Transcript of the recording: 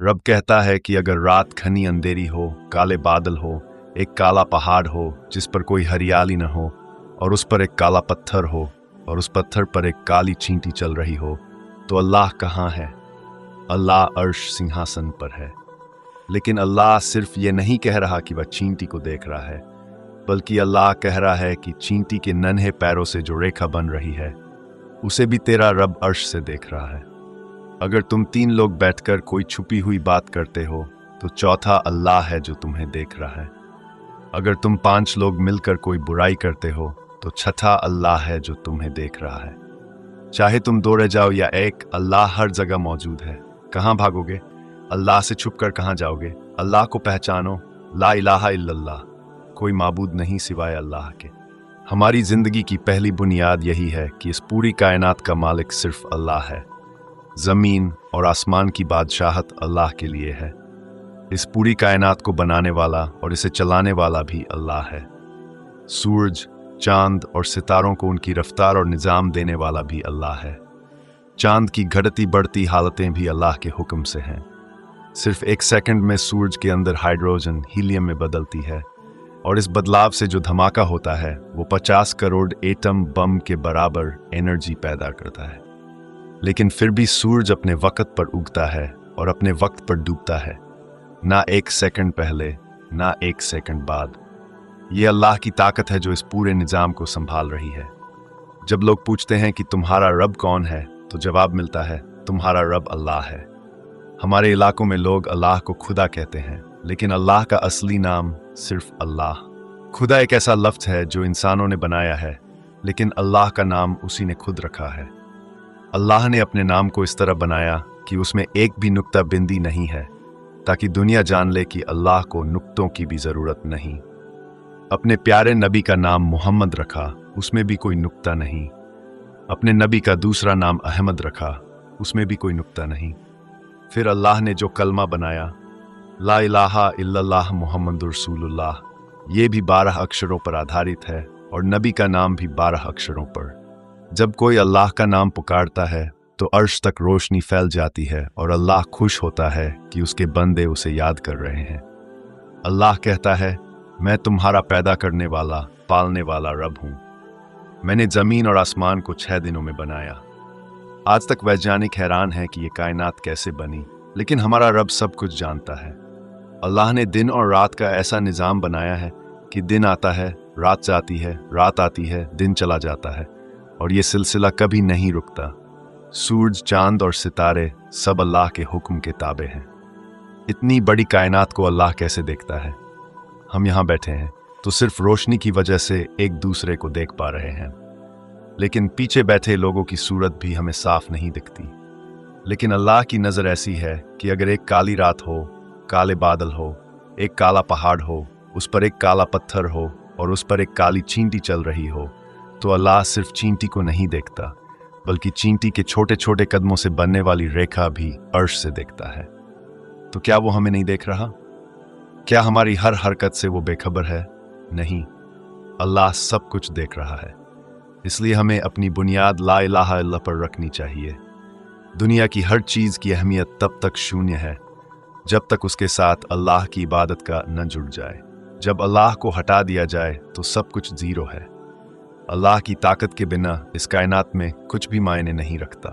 रब कहता है कि अगर रात घनी अंधेरी हो, काले बादल हो, एक काला पहाड़ हो जिस पर कोई हरियाली न हो, और उस पर एक काला पत्थर हो और उस पत्थर पर एक काली चींटी चल रही हो, तो अल्लाह कहाँ है? अल्लाह अर्श सिंहासन पर है। लेकिन अल्लाह सिर्फ ये नहीं कह रहा कि वह चींटी को देख रहा है, बल्कि अल्लाह कह रहा है कि चींटी के नन्हे पैरों से जो रेखा बन रही है, उसे भी तेरा रब अर्श से देख रहा है। अगर तुम 3 लोग बैठकर कोई छुपी हुई बात करते हो, तो चौथा अल्लाह है जो तुम्हें देख रहा है। अगर तुम 5 लोग मिलकर कोई बुराई करते हो, तो छठा अल्लाह है जो तुम्हें देख रहा है। चाहे तुम 2 रह जाओ या 1, अल्लाह हर जगह मौजूद है। कहाँ भागोगे? अल्लाह से छुपकर कहाँ जाओगे? अल्लाह को पहचानो, ला इलाहा इल्लल्लाह, कोई माबूद नहीं सिवाय अल्लाह के। हमारी जिंदगी की पहली बुनियाद यही है कि इस पूरी कायनात का मालिक सिर्फ अल्लाह है। ज़मीन और आसमान की बादशाहत अल्लाह के लिए है। इस पूरी कायनात को बनाने वाला और इसे चलाने वाला भी अल्लाह है। सूरज, चांद और सितारों को उनकी रफ्तार और निज़ाम देने वाला भी अल्लाह है। चांद की घटती बढ़ती हालतें भी अल्लाह के हुक्म से हैं। सिर्फ 1 सेकंड में सूरज के अंदर हाइड्रोजन हीलियम में बदलती है, और इस बदलाव से जो धमाका होता है वो 50 करोड़ एटम बम के बराबर एनर्जी पैदा करता है। लेकिन फिर भी सूरज अपने वक्त पर उगता है और अपने वक्त पर डूबता है, ना 1 सेकंड पहले, ना 1 सेकंड बाद। ये अल्लाह की ताकत है जो इस पूरे निज़ाम को संभाल रही है। जब लोग पूछते हैं कि तुम्हारा रब कौन है, तो जवाब मिलता है, तुम्हारा रब अल्लाह है। हमारे इलाकों में लोग अल्लाह को खुदा कहते हैं, लेकिन अल्लाह का असली नाम सिर्फ अल्लाह। खुदा एक ऐसा लफ्ज़ है जो इंसानों ने बनाया है, लेकिन अल्लाह का नाम उसी ने खुद रखा है। अल्लाह ने अपने नाम को इस तरह बनाया कि उसमें एक भी नुक्ता बिंदी नहीं है, ताकि दुनिया जान ले कि अल्लाह को नुक्तों की भी ज़रूरत नहीं। अपने प्यारे नबी का नाम मोहम्मद रखा, उसमें भी कोई नुक्ता नहीं। अपने नबी का दूसरा नाम अहमद रखा, उसमें भी कोई नुक्ता नहीं। फिर अल्लाह ने जो कलमा बनाया, ला इलाहा इल्लल्लाह मुहम्मदुर रसूलुल्लाह, ये भी 12 अक्षरों पर आधारित है, और नबी का नाम भी 12 अक्षरों पर। जब कोई अल्लाह का नाम पुकारता है तो अर्श तक रोशनी फैल जाती है, और अल्लाह खुश होता है कि उसके बंदे उसे याद कर रहे हैं। अल्लाह कहता है, मैं तुम्हारा पैदा करने वाला, पालने वाला रब हूँ। मैंने ज़मीन और आसमान को 6 दिनों में बनाया। आज तक वैज्ञानिक हैरान हैं कि ये कायनात कैसे बनी, लेकिन हमारा रब सब कुछ जानता है। अल्लाह ने दिन और रात का ऐसा निज़ाम बनाया है कि दिन आता है, रात जाती है, रात आती है, दिन चला जाता है, और ये सिलसिला कभी नहीं रुकता। सूरज, चांद और सितारे सब अल्लाह के हुक्म के ताबे हैं। इतनी बड़ी कायनात को अल्लाह कैसे देखता है? हम यहाँ बैठे हैं तो सिर्फ रोशनी की वजह से एक दूसरे को देख पा रहे हैं, लेकिन पीछे बैठे लोगों की सूरत भी हमें साफ नहीं दिखती। लेकिन अल्लाह की नज़र ऐसी है कि अगर एक काली रात हो, काले बादल हो, एक काला पहाड़ हो, उस पर एक काला पत्थर हो और उस पर एक काली चींटी चल रही हो, तो अल्लाह सिर्फ चींटी को नहीं देखता, बल्कि चींटी के छोटे छोटे कदमों से बनने वाली रेखा भी अर्श से देखता है। तो क्या वो हमें नहीं देख रहा? क्या हमारी हर हरकत से वो बेखबर है? नहीं, अल्लाह सब कुछ देख रहा है। इसलिए हमें अपनी बुनियाद ला इलाहा इल्लल्लाह पर रखनी चाहिए। दुनिया की हर चीज़ की अहमियत तब तक शून्य है जब तक उसके साथ अल्लाह की इबादत का न जुड़ जाए। जब अल्लाह को हटा दिया जाए तो सब कुछ ज़ीरो है। अल्लाह की ताकत के बिना इस कायनात में कुछ भी मायने नहीं रखता।